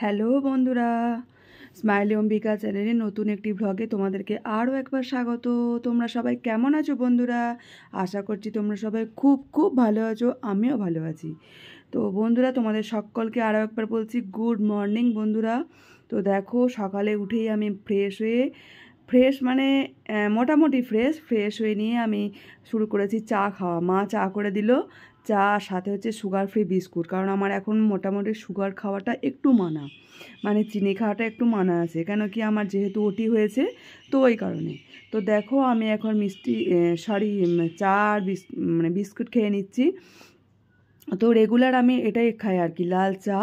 Hello বন্ধুরা, smiley Ambika চ্যানেলের নতুন একটি ভ্লগে তোমাদেরকে আরও একবার স্বাগত। তোমরা সবাই কেমন আছো বন্ধুরা? আশা করছি তোমরা সবাই খুব খুব ভালো আছো, আমিও ভালো আছি। তো বন্ধুরা, তোমাদের সকলকে আরও একবার বলছি গুড মর্নিং বন্ধুরা। তো দেখো, সকালে উঠেই আমি ফ্রেশ মানে মোটামুটি ফ্রেশ হয়ে নিয়ে আমি শুরু করেছি চা খাওয়া। মা চা করে দিল, চা সাথে হচ্ছে সুগার ফ্রি বিস্কুট, কারণ আমার এখন মোটামুটি সুগার খাওয়াটা একটু মানা, মানে চিনি খাওয়াটা একটু মানা আছে, কেন কি আমার যেহেতু ওটি হয়েছে, তো ওই কারণে। তো দেখো, আমি এখন চা আর বিস্কুট খেয়ে নিচ্ছি। তো রেগুলার আমি এটাই খাই আর কি, লাল চা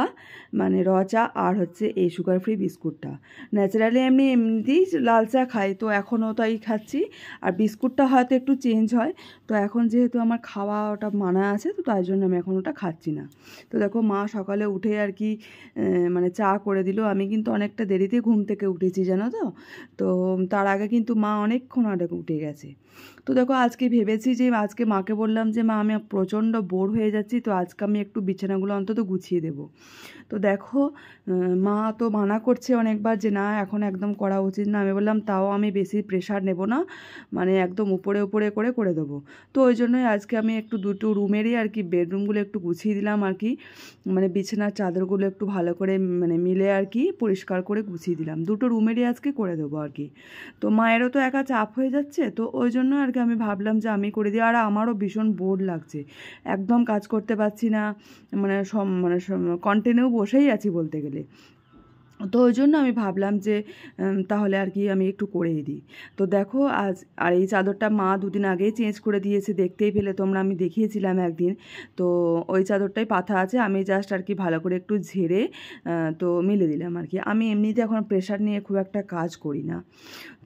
মানে র চা আর হচ্ছে এই সুগার ফ্রি বিস্কুটটা। ন্যাচারালি এমনিতেই লাল চা খাই, তো এখনও তাই খাচ্ছি। আর বিস্কুটটা হয়তো একটু চেঞ্জ হয়, তো এখন যেহেতু আমার খাওয়া ওটা মানা আছে, তো তাই জন্য আমি এখন ওটা খাচ্ছি না। তো দেখো, মা সকালে উঠে আর কি মানে চা করে দিল। আমি কিন্তু অনেকটা দেরিতে ঘুম থেকে উঠেছি জানো তো। তো তার আগে কিন্তু মা অনেকক্ষণ আগে উঠে গেছে। তো দেখো, আজকে ভেবেছি যে আজকে মাকে বললাম যে মা, আমি প্রচণ্ড বোর হয়ে যাচ্ছি, তো আজকে আমি একটু বিছানাগুলো অন্তত গুছিয়ে দেবো। তো দেখো, মা তো মানা করছে অনেকবার যে না, এখন একদম করা উচিত না। আমি বললাম তাও আমি বেশি প্রেশার নেব না, মানে একদম উপরে উপরে করে দেবো। তো ওই জন্যই আজকে আমি একটু দুটো রুমেরই আর কি বেডরুমগুলো একটু গুছিয়ে দিলাম আর কি, মানে বিছানার চাদরগুলো একটু ভালো করে মানে মিলে আর কি পরিষ্কার করে গুছিয়ে দিলাম। দুটো রুমেরই আজকে করে দেবো আর কি। তো মায়েরও তো একা চাপ হয়ে যাচ্ছে, তো ওই জন্য আর কি আমি ভাবলাম যে আমি করে দিই। আর আমারও ভীষণ বোর লাগছে, একদম কাজ করতে পারছি না, মানে কন্টিনিউ বসেই আছি বলতে গেলে। তো ওই জন্য আমি ভাবলাম যে তাহলে আর কি আমি একটু করেই দিই। তো দেখো আজ, আর এই চাদরটা মা দুদিন আগেই চেঞ্জ করে দিয়েছে, দেখতেই পেলে তোমরা, আমি দেখিয়েছিলাম একদিন। তো ওই চাদরটাই পাতা আছে, আমি জাস্ট আর কি ভালো করে একটু ঝেড়ে তো মিলে দিলাম আর কি। আমি এমনিতে এখন প্রেশার নিয়ে খুব একটা কাজ করি না।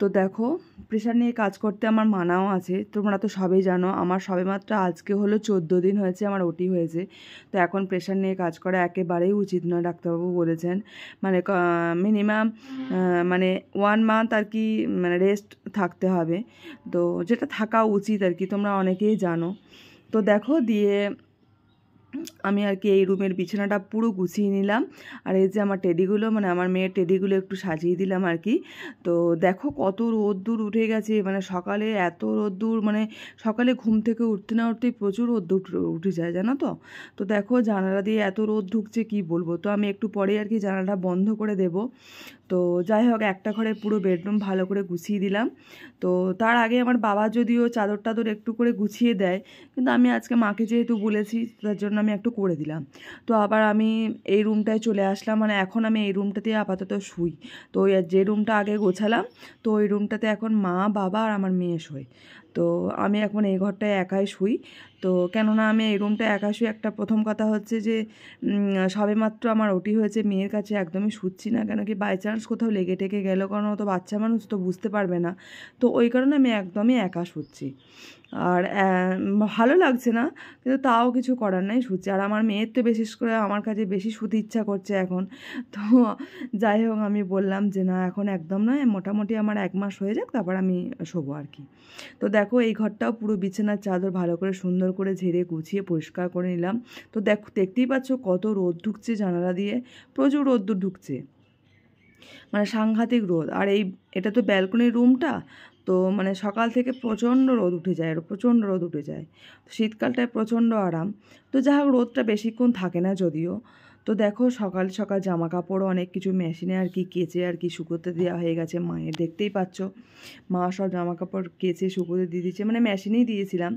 তো দেখো, প্রেশার নিয়ে কাজ করতে আমার মানাও আছে, তোমরা তো সবই জানো। আমার সবেমাত্র আজকে হলো 14 দিন হয়েছে আমার ওটি হয়েছে। তো এখন প্রেশার নিয়ে কাজ করা একেবারেই উচিত নয়, ডাক্তারবাবু বলেছেন। মানে মিনিমাম মানে 1 মান্থ আর কি মানে রেস্ট থাকতে হবে, তো যেটা থাকা উচিত আর কি, তোমরা অনেকেই জানো। তো দেখো, দিয়ে আমি আর কি এই রুমের বিছানাটা পুরো গুছিয়ে নিলাম। আর এই যে আমার টেডিগুলো, মানে আমার মেয়ের টেডিগুলো একটু সাজিয়ে দিলাম আর কি। তো দেখো কত রোদ্দুর উঠে গেছে, মানে সকালে এত রোদ্দুর, মানে সকালে ঘুম থেকে উঠতে না উঠতেই প্রচুর রোদ্দুর উঠে যায় জানো তো। তো দেখো, জানালা দিয়ে এত রোদ ঢুকছে কি বলবো। তো আমি একটু পরে আর কি জানালাটা বন্ধ করে দেব। তো যাই হোক, একটা ঘরে পুরো বেডরুম ভালো করে গুছিয়ে দিলাম। তো তার আগে আমার বাবা যদিও চাদর টাদর একটু করে গুছিয়ে দেয়, কিন্তু আমি আজকে মাকে যেহেতু বলেছি, তার জন্য আমি একটু করে দিলাম। তো আবার আমি এই রুমটায় চলে আসলাম, মানে এখন আমি এই রুমটাতে আপাতত শুই। তো যে রুমটা আগে গোছালাম, তো ওই রুমটাতে এখন মা, বাবা আর আমার মেয়ে শোয়। তো আমি এখন এই ঘরটায় একাই শুই। তো কেননা আমি এই রুমটা একা শুই, একটা প্রথম কথা হচ্ছে যে সবেমাত্র আমার ওটি হয়েছে, মেয়ের কাছে একদমই শুচ্ছি না, কেন কি বাই চান্স কোথাও লেগে টেগে গেল, কারণ ও তো বাচ্চা মানুষ, তো বুঝতে পারবে না। তো ওই কারণে আমি একদমই একা শুচ্ছি। আর ভালো লাগছে না, কিন্তু তাও কিছু করার নাই, শুচ্ছি। আর আমার মেয়ের তো বিশেষ করে আমার কাছে বেশি শুতে ইচ্ছা করছে এখন। তো যাই হোক, আমি বললাম যে না, এখন একদম নয়, মোটামুটি আমার 1 মাস হয়ে যাক, তারপর আমি শোবো আর কি। তো দেখো, এই ঘরটাও পুরো বিছানার চাদর ভালো করে সুন্দর করে ঝেড়ে গুছিয়ে পরিষ্কার করে নিলাম। তো দেখো, দেখতেই পাচ্ছ কত রোদ ঢুকছে জানালা দিয়ে, প্রচুর রোদ্দুর ঢুকছে, মানে সাংঘাতিক রোদ। আর এটা তো ব্যালকনির রুমটা, তো মানে সকাল থেকে প্রচণ্ড রোদ উঠে যায়, প্রচণ্ড রোদ উঠে যায়। তো শীতকালটায় প্রচণ্ড আরাম। তো যাই হোক, রোদটা বেশিক্ষণ থাকে না যদিও। তো দেখো, সকাল সকাল জামা কাপড়ও অনেক কিছু মেশিনে আর কি কেচে আর কি শুকোতে দেওয়া হয়ে গেছে মায়ের, দেখতেই পাচ্ছ। মা সব জামা কাপড় কেচে শুকোতে দিয়ে দিচ্ছে, মানে মেশিনেই দিয়েছিলাম।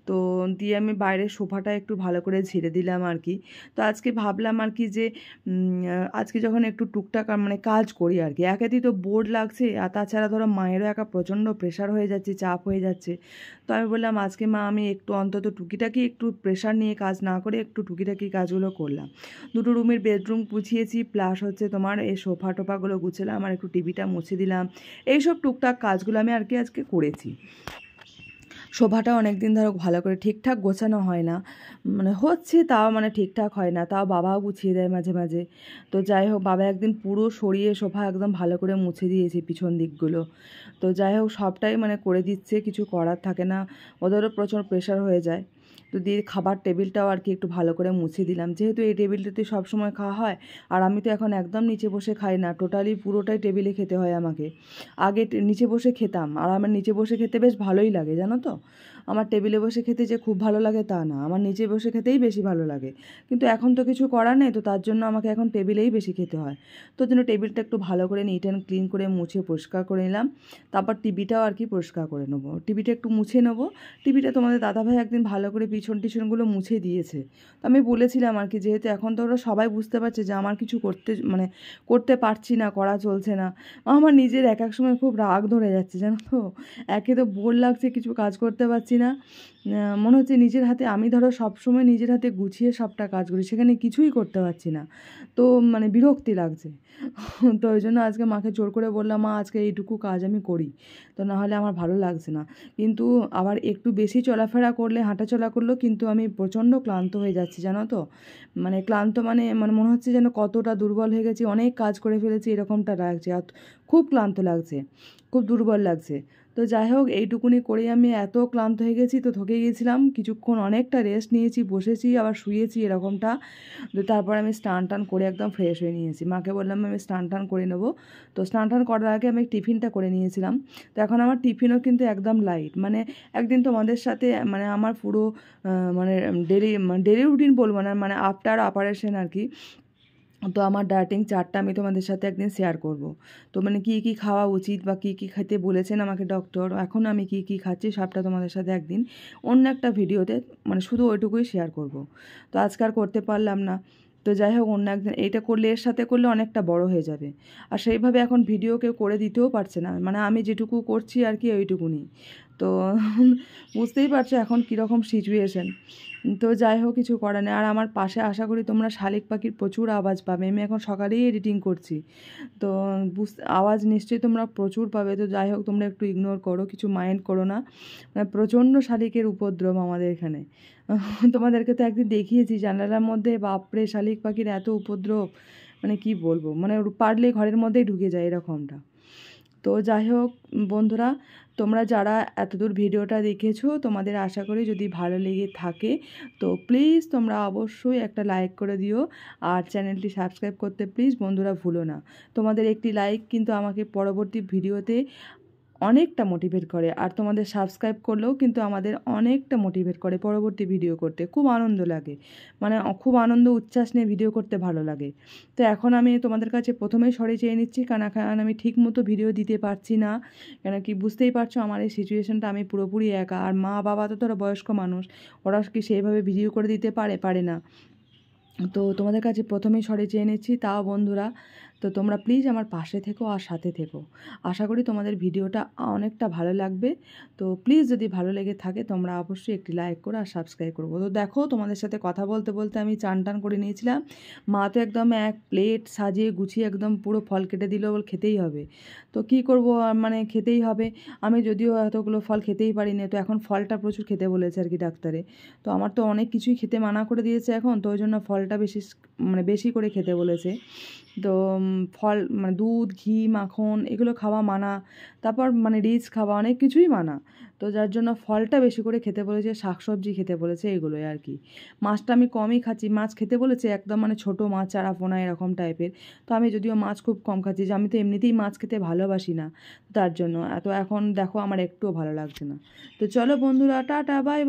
তো দিয়ে আমি বাইরের সোফাটা একটু ভালো করে ঝেড়ে দিলাম আর কি। তো আজকে ভাবলাম আর কি যে আজকে যখন একটু টুকটাক মানে কাজ করি আর কি, একাদি তো বোর লাগছে, আর তাছাড়া ধরো মায়েরও একা প্রচণ্ড প্রেশার হয়ে যাচ্ছে, চাপ হয়ে যাচ্ছে। তো আমি বললাম আজকে মা, আমি একটু অন্তত টুকিটাকি একটু প্রেশার নিয়ে কাজ না করে একটু টুকিটাকি কাজগুলো করলাম। দুটো রুমের বেডরুম গুছিয়েছি, প্লাস হচ্ছে তোমার এই সোফা টোফাগুলো গুছালাম, আর একটু টিভিটা মুছে দিলাম। এইসব টুকটাক কাজগুলো আমি আর কি আজকে করেছি। সোফাটা অনেক দিন ধরো ভালো করে ঠিকঠাক গোছানো হয় না, মানে হচ্ছে তাও মানে ঠিকঠাক হয় না, তাও বাবাও গুছিয়ে দেয় মাঝে মাঝে। তো যাই হোক, বাবা একদিন পুরো সরিয়ে সোফা একদম ভালো করে মুছে দিয়েছে পিছন দিকগুলো। তো যাই হোক, সবটাই মানে করে দিচ্ছে, কিছু করার থাকে না, ওদেরও প্রচুর প্রেশার হয়ে যায়। তো দিয়ে খাবার টেবিলটাও আর কি একটু ভালো করে মুছে দিলাম, যেহেতু এই টেবিলটাতে সবসময় খাওয়া হয়। আর আমি তো এখন একদম নিচে বসে খাই না, টোটালি পুরোটাই টেবিলে খেতে হয় আমাকে। আগে নিচে বসে খেতাম, আর আমার নিচে বসে খেতে বেশ ভালোই লাগে জানো তো। আমার টেবিলে বসে খেতে যে খুব ভালো লাগে তা না, আমার নিচে বসে খেতেই বেশি ভালো লাগে। কিন্তু এখন তো কিছু করার নেই, তো তার জন্য আমাকে এখন টেবিলেই বেশি খেতে হয়। তো জন্য টেবিলটা একটু ভালো করে নিট অ্যান্ড ক্লিন করে মুছে পরিষ্কার করে নিলাম। তারপর টিভিটাও আর কি পরিষ্কার করে নেবো, টিভিটা একটু মুছে নেবো। টিভিটা তোমাদের দাদাভাই একদিন ভালো করে পিছন টিছনগুলো মুছে দিয়েছে। তো আমি বলেছিলাম আর কি, যেহেতু এখন তো ওরা সবাই বুঝতে পারছে যে আমার কিছু করতে পারছি না, করা চলছে না। আমার নিজের এক এক সময় খুব রাগ ধরে যাচ্ছে জানো তো। একে তো বোর লাগছে, কিছু কাজ করতে পারছি না। মনে হচ্ছে নিজের হাতে, আমি ধরো সবসময় নিজের হাতে গুছিয়ে সবটা কাজ করি, সেখানে কিছুই করতে পারছি না। তো মানে বিরক্তি লাগছে। তো ওই জন্য আজকে মাকে জোর করে বললাম, মা আজকে এইটুকু কাজ আমি করি, তো নাহলে আমার ভালো লাগছে না। কিন্তু আবার একটু বেশি চলাফেরা করলে, হাঁটাচলা করলেও কিন্তু আমি প্রচণ্ড ক্লান্ত হয়ে যাচ্ছি জানো তো। মানে ক্লান্ত মানে মানে মনে হচ্ছে যেন কতটা দুর্বল হয়ে গেছি, অনেক কাজ করে ফেলেছি এরকমটা লাগছে। আর খুব ক্লান্ত লাগছে, খুব দুর্বল লাগছে। তো যাই হোক, এইটুকুনি করেই আমি এত ক্লান্ত হয়ে গেছি, তো থকে গেছিলাম কিছুক্ষণ, অনেকটা রেস্ট নিয়েছি, বসেছি আবার শুয়েছি এরকমটা। তো তারপর আমি স্নান টান করে একদম ফ্রেশ হয়ে নিয়েছি। মাকে বললাম আমি স্নান টান করে নেবো। তো স্নান টান করার আগে আমি টিফিনটা করে নিয়েছিলাম। তো এখন আমার টিফিনও কিন্তু একদম লাইট। মানে একদিন তোমাদের সাথে মানে আমার পুরো মানে ডেলি রুটিন বলবো না, মানে আফটার অপারেশন আর কি। তো আমার ডায়েটিং চার্টটা আমি তোমাদের সাথে একদিন শেয়ার করব। তো মানে কী কী খাওয়া উচিত বা কী কী খেতে বলেছেন আমাকে ডক্টর, এখন আমি কী কী খাচ্ছি সবটা তোমাদের সাথে একদিন অন্য একটা ভিডিওতে মানে শুধু ওইটুকুই শেয়ার করব। তো আজকাল করতে পারলাম না। তো যাই হোক, অন্য একদিন এইটা করলে, এর সাথে করলে অনেকটা বড় হয়ে যাবে। আর সেইভাবে এখন ভিডিও কেউ করে দিতেও পারছে না, মানে আমি যেটুকু করছি আর কি ওইটুকুনি। তো বুঝতেই পারছো এখন কীরকম সিচুয়েশন। তো যাই হোক, কিছু করার নেই। আর আমার পাশে আশা করি তোমরা শালিক পাখির প্রচুর আওয়াজ পাবে, আমি এখন সকালেই এডিটিং করছি। তো আওয়াজ নিশ্চয়ই তোমরা প্রচুর পাবে। তো যাই হোক, তোমরা একটু ইগনোর করো, কিছু মাইন্ড করো না। মানে প্রচণ্ড শালিকের উপদ্রব আমাদের এখানে। তোমাদেরকে তো একদিন দেখিয়েছি জানালার মধ্যে, বাপরে শালিক পাখির এত উপদ্রব, মানে কি বলবো, মানে পারলে ঘরের মধ্যেই ঢুকে যায় এরকমটা। তো যাই হোক বন্ধুরা, তোমরা যারা এতদূর ভিডিওটা দেখেছো, তোমাদের আশা করি যদি ভালো লেগে থাকে তো প্লিজ তোমরা অবশ্যই একটা লাইক করে দিও। আর চ্যানেলটি সাবস্ক্রাইব করতে প্লিজ বন্ধুরা ভুলো না। তোমাদের একটি লাইক কিন্তু আমাকে পরবর্তী ভিডিওতে অনেকটা মোটিভেট করে, আর তোমাদের সাবস্ক্রাইব করলেও কিন্তু আমাদের অনেকটা মোটিভেট করে পরবর্তী ভিডিও করতে। খুব আনন্দ লাগে, মানে খুব আনন্দ উচ্ছ্বাস নিয়ে ভিডিও করতে ভালো লাগে। তো এখন আমি তোমাদের কাছে প্রথমেই সরি চেয়ে নিচ্ছি, কারণ এখন আমি ঠিক মতো ভিডিও দিতে পারছি না। কেন কি বুঝতেই পারছো আমার এই সিচুয়েশানটা, আমি পুরোপুরি একা। আর মা বাবা তো তোরা বয়স্ক মানুষ, ওরা কি সেইভাবে ভিডিও করে দিতে পারে না। তো তোমাদের কাছে প্রথমেই সরি চেয়ে নিচ্ছি। তাও বন্ধুরা, তো তোমরা প্লিজ আমার পাশে থেকো আর সাথে থেকো। আশা করি তোমাদের ভিডিওটা অনেকটা ভালো লাগবে। তো প্লিজ যদি ভালো লেগে থাকে তোমরা অবশ্যই একটি লাইক করো আর সাবস্ক্রাইব করবো। তো দেখো, তোমাদের সাথে কথা বলতে বলতে আমি চান টান করে নিয়েছিলাম। মা তো একদম এক প্লেট সাজিয়ে গুছিয়ে একদম পুরো ফল কেটে দিল, বল খেতেই হবে। তো কী করবো, মানে খেতেই হবে। আমি যদিও এতগুলো ফল খেতেই পারি না, তো এখন ফলটা প্রচুর খেতে বলেছে আর কি ডাক্তারে। তো আমার তো অনেক কিছুই খেতে মানা করে দিয়েছে এখন, তো ওই জন্য ফলটা বেশি করে খেতে বলেছে। তো ফল মানে দুধ, ঘি, মাখন এগুলো খাওয়া মানা। তারপর মানে রিচ খাওয়া, অনেক কিছুই মানা। তো যার জন্য ফলটা বেশি করে খেতে বলেছে, শাকসবজি খেতে বলেছে, এগুলোই আর কি। মাছটা আমি কমই খাচ্ছি, মাছ খেতে বলেছে একদম মানে ছোটো মাছ, চারাপোনা এরকম টাইপের। তো আমি যদিও মাছ খুব কম খাচ্ছি, যে আমি তো এমনিতেই মাছ খেতে ভালোবাসি না, তার জন্য। তো এখন দেখো আমার একটুও ভালো লাগছে না। তো চলো বন্ধুরা, টাটা, বাই।